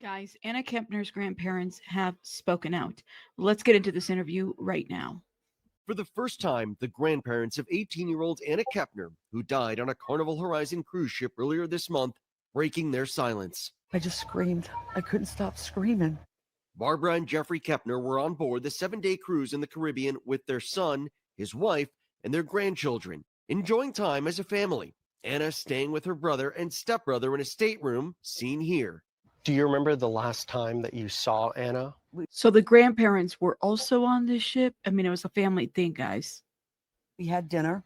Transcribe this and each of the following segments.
Guys, Anna Kepner's grandparents have spoken out. Let's get into this interview right now. For the first time, the grandparents of 18-year-old Anna Kepner, who died on a Carnival Horizon cruise ship earlier this month, breaking their silence. I just screamed. I couldn't stop screaming. Barbara and Jeffrey Kepner were on board the 7-day cruise in the Caribbean with their son, his wife, and their grandchildren, enjoying time as a family. Anna staying with her brother and stepbrother in a stateroom, seen here. Do you remember the last time that you saw Anna? So the grandparents were also on this ship. I mean, it was a family thing, guys. We had dinner.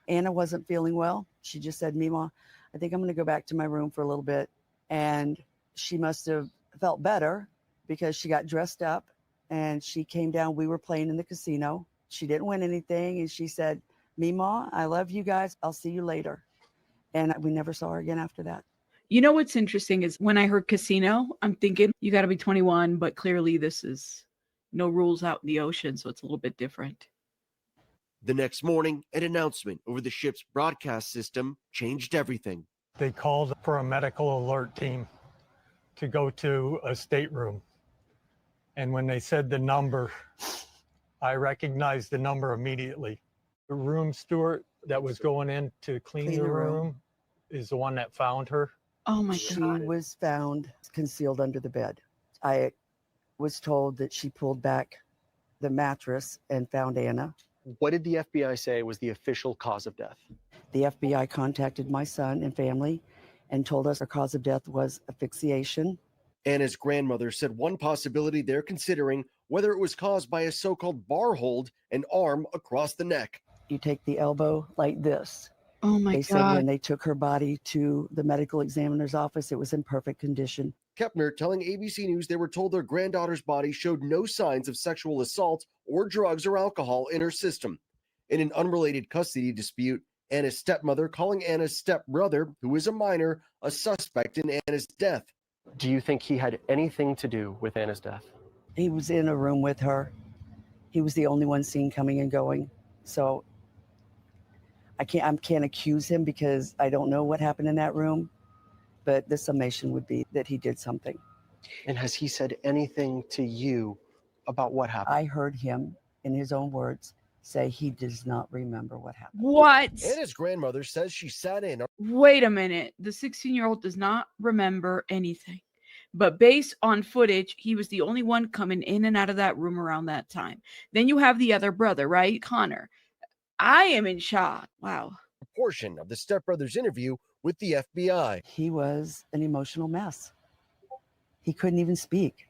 Anna wasn't feeling well. She just said, Mima, I think I'm going to go back to my room for a little bit. And she must have felt better because she got dressed up and she came down. We were playing in the casino. She didn't win anything. And she said, Mima, I love you guys. I'll see you later. And we never saw her again after that. You know what's interesting is when I heard casino, I'm thinking you got to be 21, but clearly this is no rules out in the ocean, so it's a little bit different. The next morning, an announcement over the ship's broadcast system changed everything. They called for a medical alert team to go to a stateroom. And when they said the number, I recognized the number immediately. The room steward that was going in to clean the room is the one that found her. Oh my She God. was found concealed under the bed. I was told that she pulled back the mattress and found Anna. What did the FBI say was the official cause of death? The FBI contacted my son and family and told us her cause of death was asphyxiation. Anna's grandmother said one possibility they're considering whether it was caused by a so-called bar hold, an arm across the neck. You take the elbow like this. Oh my They said God. when they took her body to the medical examiner's office, it was in perfect condition. Kepner telling ABC News they were told their granddaughter's body showed no signs of sexual assault or drugs or alcohol in her system. In an unrelated custody dispute, Anna's stepmother calling Anna's stepbrother, who is a minor, a suspect in Anna's death. Do you think he had anything to do with Anna's death? He was in a room with her. He was the only one seen coming and going. So I can't accuse him because I don't know what happened in that room, but the summation would be that he did something. And has he said anything to you about what happened? I heard him, in his own words, say he does not remember what happened. What? Anna's grandmother says she sat in. Wait a minute. The 16-year-old does not remember anything. But based on footage, he was the only one coming in and out of that room around that time. Then you have the other brother, right? Connor. I am in shock. Wow. A portion of the stepbrother's interview with the FBI. He was an emotional mess. He couldn't even speak.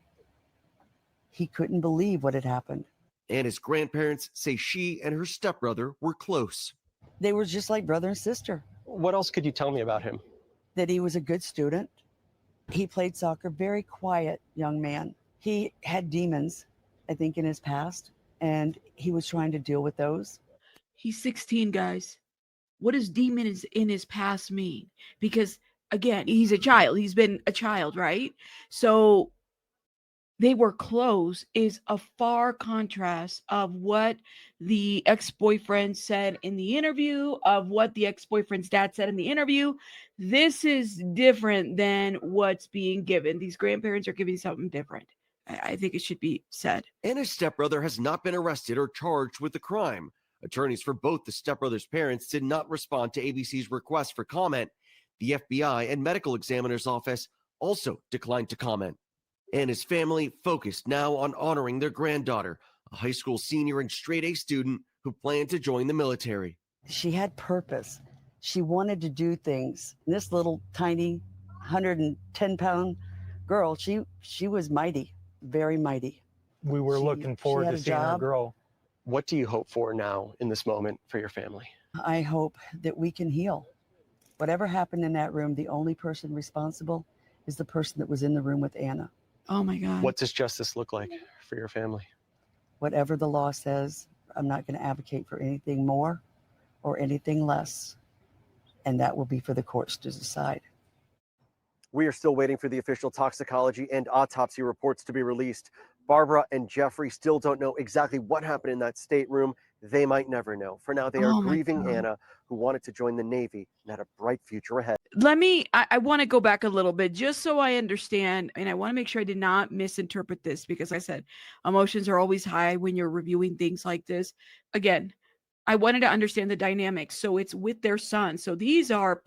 He couldn't believe what had happened. Anna's grandparents say she and her stepbrother were close. They were just like brother and sister. What else could you tell me about him? That he was a good student. He played soccer, very quiet young man. He had demons, I think, in his past, and he was trying to deal with those. He's 16, guys. What does demons in his past mean? Because, again, he's a child. He's been a child, right? So they were close is a far contrast of what the ex-boyfriend said in the interview, of what the ex-boyfriend's dad said in the interview. This is different than what's being given. These grandparents are giving something different. I think it should be said. Anna's stepbrother has not been arrested or charged with the crime. Attorneys for both the stepbrother's parents did not respond to ABC's request for comment. The FBI and medical examiner's office also declined to comment. Anna's family focused now on honoring their granddaughter, a high school senior and straight-A student who planned to join the military. She had purpose. She wanted to do things. And this little tiny 110-pound girl, she was mighty, very mighty. We were looking forward had to a seeing her job. grow. What do you hope for now in this moment for your family? I hope that we can heal. Whatever happened in that room, the only person responsible is the person that was in the room with Anna. Oh my God. What does justice look like for your family? Whatever the law says, I'm not going to advocate for anything more or anything less. And that will be for the courts to decide. We are still waiting for the official toxicology and autopsy reports to be released. Barbara and Jeffrey still don't know exactly what happened in that stateroom. They might never know. For now, they are Oh my grieving God. Anna, who wanted to join the Navy and had a bright future ahead. I want to go back a little bit just so I understand. And I want to make sure I did not misinterpret this because I said emotions are always high when you're reviewing things like this. Again, I wanted to understand the dynamics. So it's with their son. So these are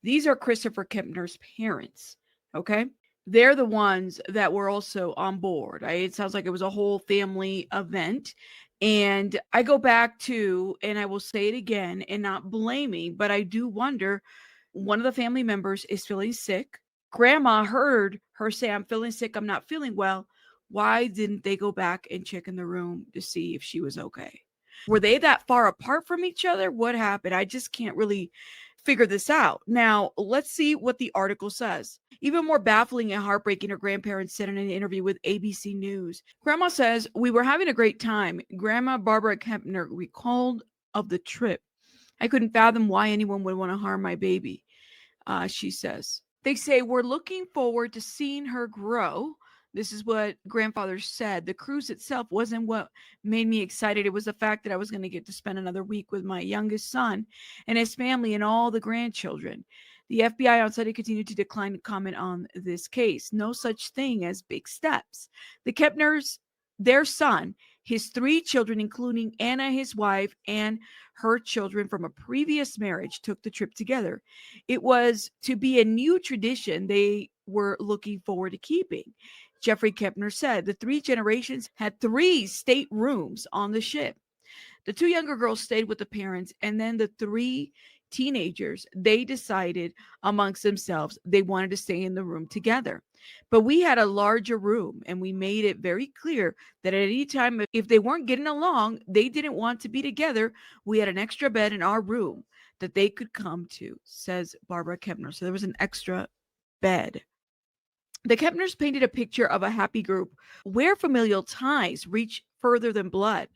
these are Christopher Kepner's parents. Okay. They're the ones that were also on board. Right? It sounds like it was a whole family event. And I go back to, and I will say it again and not blaming, but I do wonder, one of the family members is feeling sick. Grandma heard her say, I'm feeling sick. I'm not feeling well. Why didn't they go back and check in the room to see if she was okay? Were they that far apart from each other? What happened? I just can't really figure this out. Now, let's see what the article says. Even more baffling and heartbreaking, her grandparents said in an interview with ABC News. Grandma says, we were having a great time. Grandma Barbara Kepner recalled of the trip. I couldn't fathom why anyone would want to harm my baby, she says. They say, we're looking forward to seeing her grow. This is what grandfather said. The cruise itself wasn't what made me excited. It was the fact that I was going to get to spend another week with my youngest son and his family and all the grandchildren. The FBI on Sunday continued to decline to comment on this case. No such thing as big steps. The Kepners, their son, his 3 children, including Anna, his wife, and her children from a previous marriage, took the trip together. It was to be a new tradition they were looking forward to keeping. Jeffrey Kepner said the 3 generations had 3 staterooms on the ship. The 2 younger girls stayed with the parents, and then the 3 teenagers, they decided amongst themselves they wanted to stay in the room together. But we had a larger room, and we made it very clear that at any time, if they weren't getting along, they didn't want to be together, we had an extra bed in our room that they could come to, says Barbara Kepner. So there was an extra bed. The Kepners painted a picture of a happy group where familial ties reach further than blood.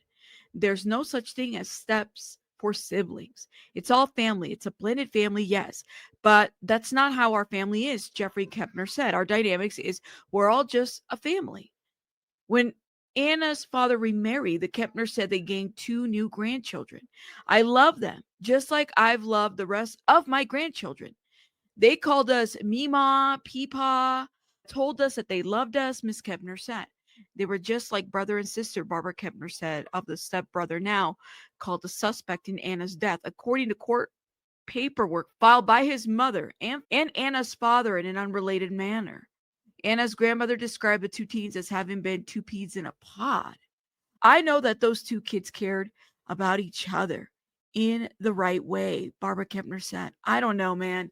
There's no such thing as steps for siblings. It's all family. It's a blended family, yes, but that's not how our family is, Jeffrey Kepner said. Our dynamics is we're all just a family. When Anna's father remarried, the Kepner said they gained 2 new grandchildren. I love them, just like I've loved the rest of my grandchildren. They called us Mima, Peepaw, told us that they loved us, Miss Kepner said. They were just like brother and sister, Barbara Kepner said, of the stepbrother now called the suspect in Anna's death. According to court paperwork filed by his mother and Anna's father in an unrelated manner. Anna's grandmother described the 2 teens as having been 2 peas in a pod. I know that those 2 kids cared about each other in the right way, Barbara Kepner said. I don't know, man.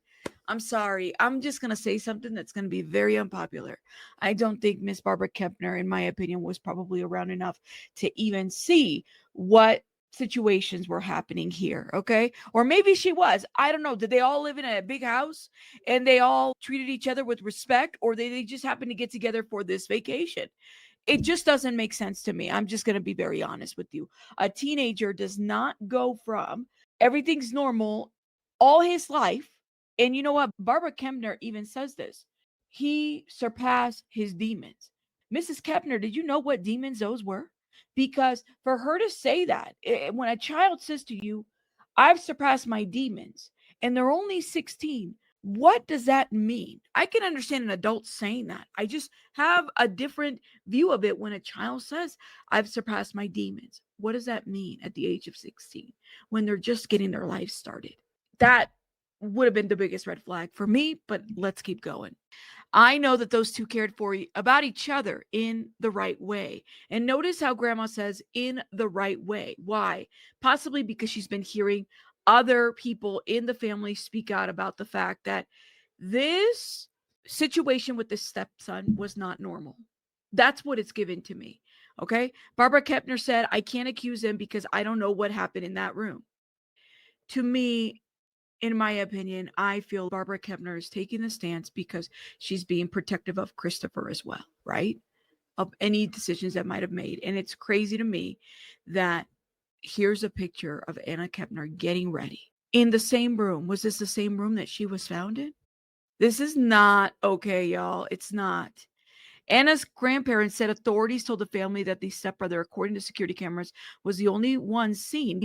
I'm sorry. I'm just going to say something that's going to be very unpopular. I don't think Miss Barbara Kepner, in my opinion, was probably around enough to even see what situations were happening here. Okay. Or maybe she was. I don't know. Did they all live in a big house and they all treated each other with respect, or they just happened to get together for this vacation? It just doesn't make sense to me. I'm just going to be very honest with you. A teenager does not go from everything's normal all his life. And you know what? Barbara Kepner even says this. He surpassed his demons. Mrs. Kepner, did you know what demons those were? Because for her to say that, when a child says to you, I've surpassed my demons, and they're only 16, what does that mean? I can understand an adult saying that. I just have a different view of it when a child says, I've surpassed my demons. What does that mean at the age of 16 when they're just getting their life started? That would have been the biggest red flag for me, but let's keep going. I know that those 2 cared about each other in the right way. And notice how grandma says in the right way. Why? Possibly because she's been hearing other people in the family speak out about the fact that this situation with the stepson was not normal. That's what it's given to me. Okay. Barbara Kepner said, I can't accuse him because I don't know what happened in that room. To me, in my opinion, I feel Barbara Kepner is taking the stance because she's being protective of Christopher as well, right? Of any decisions that might have made. And it's crazy to me that here's a picture of Anna Kepner getting ready in the same room. Was this the same room that she was found in? This is not okay, y'all. It's not. Anna's grandparents said authorities told the family that the stepbrother, according to security cameras, was the only one seen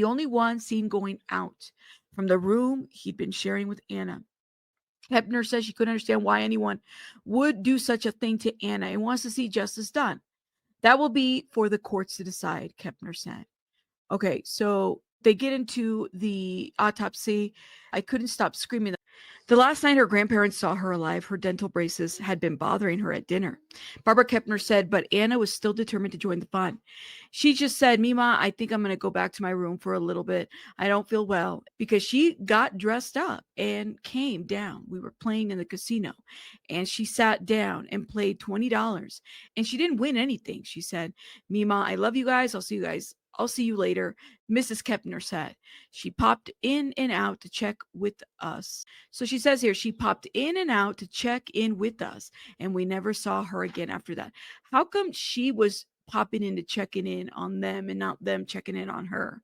going out from the room he'd been sharing with Anna. Kepner says she couldn't understand why anyone would do such a thing to Anna and wants to see justice done. That will be for the courts to decide, Kepner said. Okay, so they get into the autopsy. I couldn't stop screaming. The last night her grandparents saw her alive, her dental braces had been bothering her at dinner. Barbara Kepner said, but Anna was still determined to join the fun. She just said, Mima, I think I'm going to go back to my room for a little bit. I don't feel well, because she got dressed up and came down. We were playing in the casino and she sat down and played $20 and she didn't win anything. She said, Mima, I love you guys. I'll see you later. Mrs. Kepner said she popped in and out to check with us. So she says here, she popped in and out to check in with us, and we never saw her again after that. How come she was popping in to checking in on them and not them checking in on her?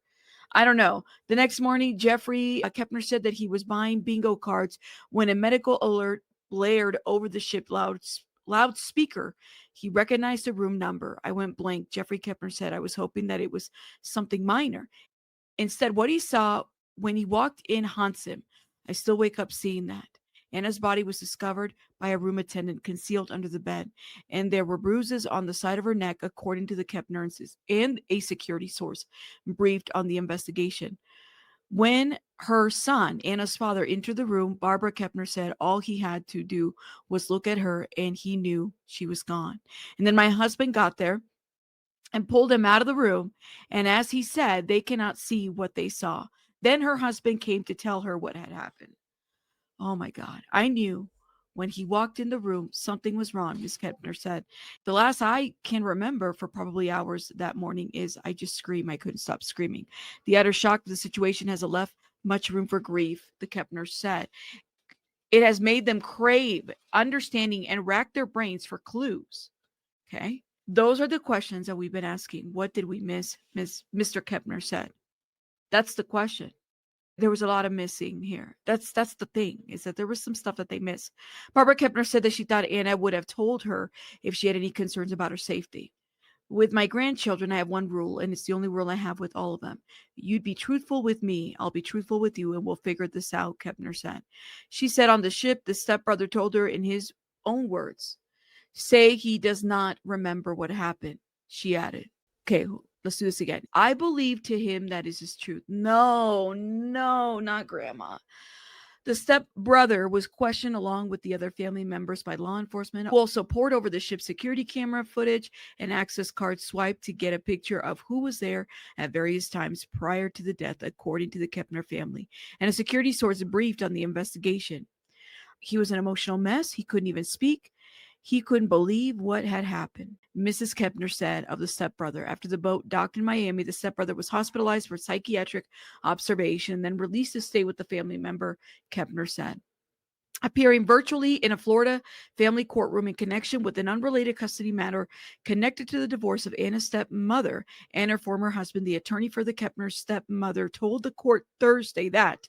I don't know. The next morning, Jeffrey Kepner said that he was buying bingo cards when a medical alert blared over the ship loudspeaker. He recognized the room number. I went blank. Jeffrey Kepner said, I was hoping that it was something minor. Instead, what he saw when he walked in haunts him. I still wake up seeing that. Anna's body was discovered by a room attendant concealed under the bed, and there were bruises on the side of her neck, according to the Kepners and a security source briefed on the investigation. When her son, Anna's father, entered the room, Barbara Kepner said all he had to do was look at her and he knew she was gone. And then my husband got there and pulled him out of the room. And as he said, they cannot see what they saw. Then her husband came to tell her what had happened. Oh my God. I knew when he walked in the room, something was wrong, Miss Kepner said. The last I can remember for probably hours that morning is I just screamed. I couldn't stop screaming. The utter shock of the situation has left much room for grief, the Kepner said. It has made them crave understanding and rack their brains for clues. Okay. Those are the questions that we've been asking. What did we miss? Mr. Kepner said. That's the question. There was a lot of missing here. That's the thing, is that there was some stuff that they missed. Barbara Kepner said that she thought Anna would have told her if she had any concerns about her safety. With my grandchildren, I have one rule, and it's the only rule I have with all of them. You'd be truthful with me, I'll be truthful with you, and we'll figure this out, Kepner said. She said on the ship, the stepbrother told her in his own words, say he does not remember what happened, she added. Okay, let's do this again. I believe to him that is his truth. No, not grandma. The stepbrother was questioned along with the other family members by law enforcement, who also pored over the ship's security camera footage and access card swiped to get a picture of who was there at various times prior to the death, according to the Kepner family. And a security source briefed on the investigation. He was an emotional mess. He couldn't even speak. He couldn't believe what had happened. Mrs. Kepner said of the stepbrother, after the boat docked in Miami, the stepbrother was hospitalized for psychiatric observation and then released to stay with the family member, Kepner said. Appearing virtually in a Florida family courtroom in connection with an unrelated custody matter connected to the divorce of Anna's stepmother and her former husband, the attorney for the Kepner stepmother told the court Thursday that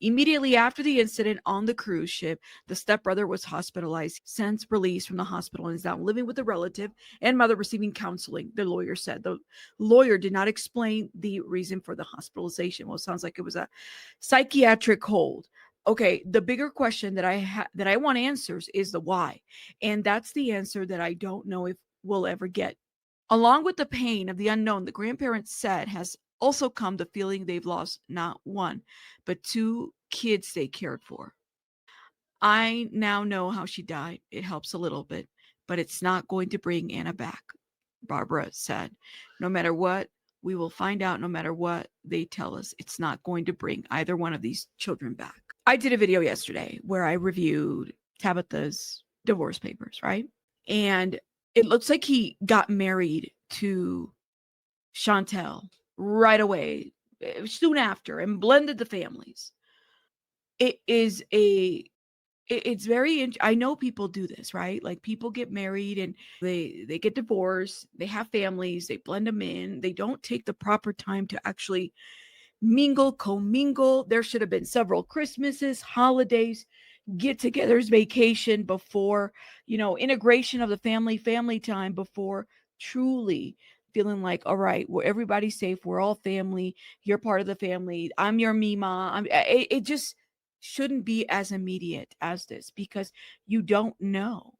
immediately after the incident on the cruise ship, the stepbrother was hospitalized, since released from the hospital, and is now living with a relative and mother receiving counseling, the lawyer said. The lawyer did not explain the reason for the hospitalization. Well, it sounds like it was a psychiatric hold. Okay, the bigger question that I want answers is the why. And that's the answer that I don't know if we'll ever get. Along with the pain of the unknown, the grandparents said has also come the feeling they've lost not one, but two kids they cared for. I now know how she died. It helps a little bit, but it's not going to bring Anna back, Barbara said. No matter what, we will find out. No matter what they tell us, it's not going to bring either one of these children back. I did a video yesterday where I reviewed Tabitha's divorce papers, right? And it looks like he got married to Chantel right away, soon after, and blended the families. It's very, I know people do this, right? Like people get married and they get divorced, they have families, they blend them in, they don't take the proper time to actually mingle, commingle. There should have been several Christmases, holidays. get-togethers, vacation before, integration of the family time before truly feeling like, all right, well, everybody's safe. We're all family. You're part of the family. I'm your Mima. It just shouldn't be as immediate as this because you don't know.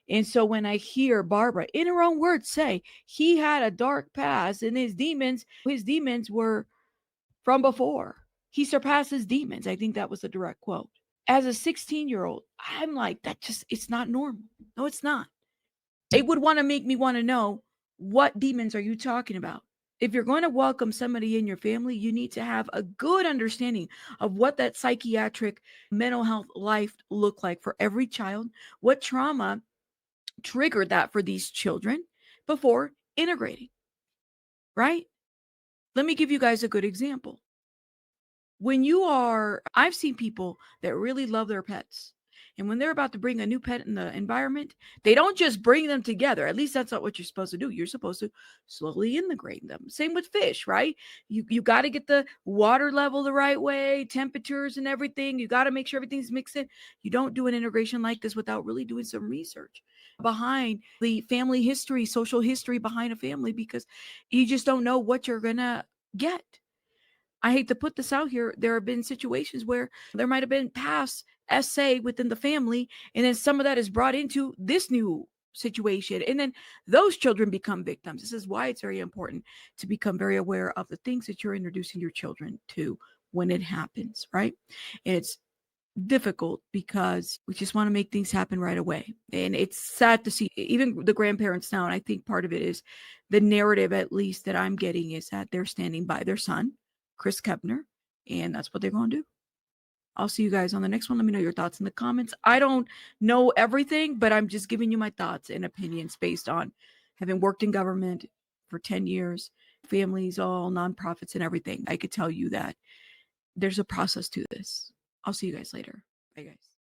And so when I hear Barbara in her own words say he had a dark past and his demons were from before. He surpasses demons. I think that was a direct quote. As a 16-year-old, I'm like, it's not normal. No, it's not. It would want to make me want to know, what demons are you talking about? If you're going to welcome somebody in your family, you need to have a good understanding of what that psychiatric mental health life looked like for every child, what trauma triggered that for these children before integrating, right? Let me give you guys a good example. I've seen people that really love their pets. And when they're about to bring a new pet in the environment, they don't just bring them together. At least that's not what you're supposed to do. You're supposed to slowly integrate them. Same with fish, right? You got to get the water level the right way, temperatures and everything. You got to make sure everything's mixed in. You don't do an integration like this without really doing some research behind the family history, social history behind a family, because you just don't know what you're going to get. I hate to put this out here. There have been situations where there might have been past SA within the family, and then some of that is brought into this new situation. And then those children become victims. This is why it's very important to become very aware of the things that you're introducing your children to when it happens, right? And it's difficult because we just want to make things happen right away. And it's sad to see even the grandparents now. And I think part of it is the narrative, at least that I'm getting, is that they're standing by their son, Chris Kepner, and that's what they're going to do. I'll see you guys on the next one. Let me know your thoughts in the comments. I don't know everything, but I'm just giving you my thoughts and opinions based on having worked in government for 10 years, families, all nonprofits and everything. I could tell you that there's a process to this. I'll see you guys later. Bye, guys.